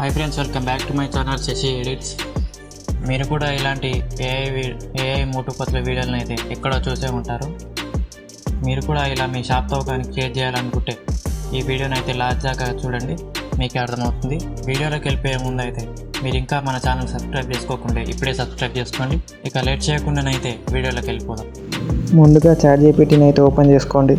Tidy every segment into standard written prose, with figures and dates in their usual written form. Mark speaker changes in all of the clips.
Speaker 1: Hi friends, welcome back to my channel Shashi edits. మీరు కూడా ఇలాంటి ఏఐ మోటుపత్ల వీడియోలను అయితే ఎక్కడో చూసే ఉంటారు. మీరు కూడా ఇలా మీ షాప్తో కానీ క్రియేట్ చేయాలనుకుంటే ఈ వీడియోని అయితే లాస్ట్ దాకా చూడండి, మీకే అర్థమవుతుంది. వీడియోలోకి వెళ్ళిపోయే ముందు అయితే మీరు ఇంకా మన ఛానల్ సబ్స్క్రైబ్ చేసుకోకుండా ఇప్పుడే సబ్స్క్రైబ్ చేసుకోండి. ఇక లేట్ చేయకుండానైతే వీడియోలోకి వెళ్ళిపోదాం.
Speaker 2: ముందుగా ChatGPTని అయితే ఓపెన్ చేసుకోండి.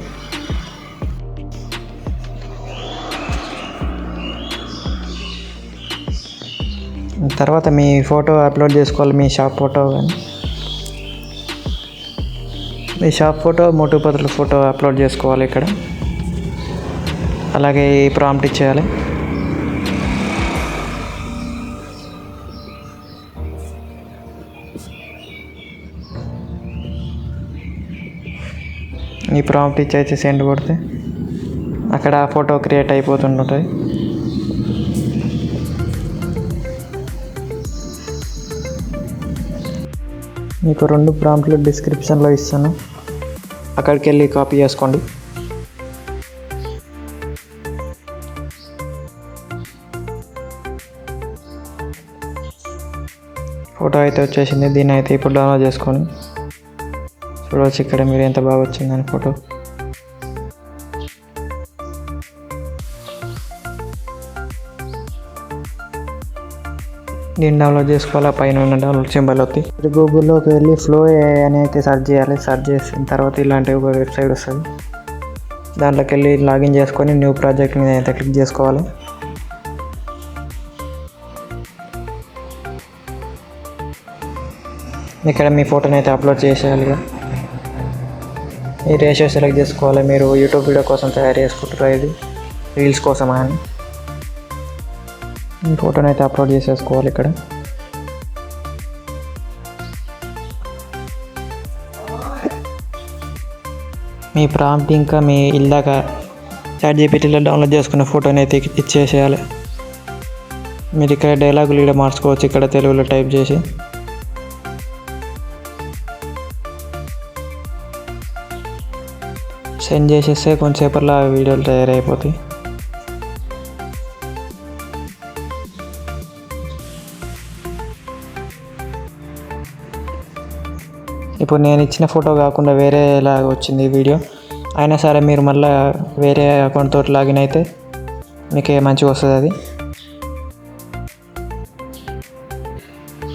Speaker 2: తర్వాత మీ ఫోటో అప్లోడ్ చేసుకోవాలి. మీ షాప్ ఫోటో కానీ మీ షాప్ ఫోటో మోటుపత్రుల ఫోటో అప్లోడ్ చేసుకోవాలి. ఇక్కడ అలాగే ఈ ప్రాంప్ట్ ఇచ్చేయాలి. ఈ ప్రాంప్ట్ ఇచ్చి సెండ్ కొడితే అక్కడ ఫోటో క్రియేట్ అయిపోతుంటుంది. మీకు 2 ప్రాంప్ట్లు డిస్క్రిప్షన్లో ఇస్తాను, అక్కడికి వెళ్ళి కాపీ చేసుకోండి. ఫోటో అయితే వచ్చేసింది. దీన్ని అయితే ఇప్పుడు డౌన్లోడ్ చేసుకొని చూడవచ్చు. ఇక్కడ మీరు ఎంత బాగా వచ్చిందని ఫోటో. దీన్ని డౌన్లోడ్ చేసుకోవాలి. పైన ఉన్న డౌన్లోడ్ సింబల్ వస్తుంది. గూగుల్లోకి వెళ్ళి ఫ్లో ఏఐ అని అయితే సెర్చ్ చేయాలి. సెర్చ్ చేసిన తర్వాత ఇలాంటి ఒక వెబ్సైట్ వస్తుంది. దాంట్లోకి వెళ్ళి లాగిన్ చేసుకొని న్యూ ప్రాజెక్ట్ మీద అయితే క్లిక్ చేసుకోవాలి. ఇక్కడ మీ ఫోటోని అయితే అప్లోడ్ చేసేయాలి. ఈ రేషియో సెలెక్ట్ చేసుకోవాలి. మీరు యూట్యూబ్ వీడియో కోసం తయారు చేసుకుంటారు, ఇది రీల్స్ కోసం అని. ఈ ఫోటోని అయితే అప్లోడ్ చేసేసుకోవాలి. ఇక్కడ మీ ప్రాంప్ట్ ఇంకా మీ ఇందాక ChatGPTలో డౌన్లోడ్ చేసుకున్న ఫోటోని అయితే ఇచ్చేసేయాలి. మీరు ఇక్కడ డైలాగులు కూడా మార్చుకోవచ్చు. ఇక్కడ తెలుగులో టైప్ చేసి సెండ్ చేసేస్తే కొంచెంసేపట్లో ఆ వీడియోలు తయారైపోతాయి. ఇప్పుడు నేను ఇచ్చిన ఫోటో కాకుండా వేరేలాగా వచ్చింది ఈ వీడియో. అయినా సరే మీరు మళ్ళీ వేరే అకౌంట్ తోటి లాగిన్ అయితే మీకు మంచిగా వస్తుంది. అది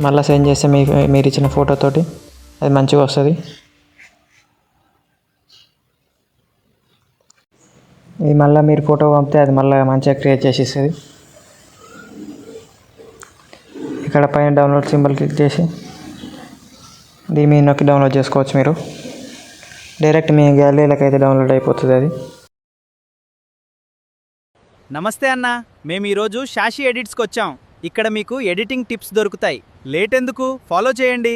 Speaker 2: మళ్ళీ సెండ్ చేస్తే మీరు ఇచ్చిన ఫోటోతోటి అది మంచిగా వస్తుంది. ఇది మళ్ళీ మీరు ఫోటో పంపితే అది మళ్ళీ మంచిగా క్రియేట్ చేసి ఇస్తుంది. ఇక్కడ పైన డౌన్లోడ్ సింబల్ క్లిక్ చేసి దీని మీద నొక్కి డౌన్లోడ్ చేసుకోవచ్చు. మీరు డైరెక్ట్ మీ గ్యాలరీలోకి అయితే డౌన్లోడ్ అయిపోతుంది అది.
Speaker 3: నమస్తే అన్న, మేము ఈరోజు శాషి ఎడిట్స్కి వచ్చాం. ఇక్కడ మీకు ఎడిటింగ్ టిప్స్ దొరుకుతాయి. లేట్ ఎందుకు, ఫాలో చేయండి.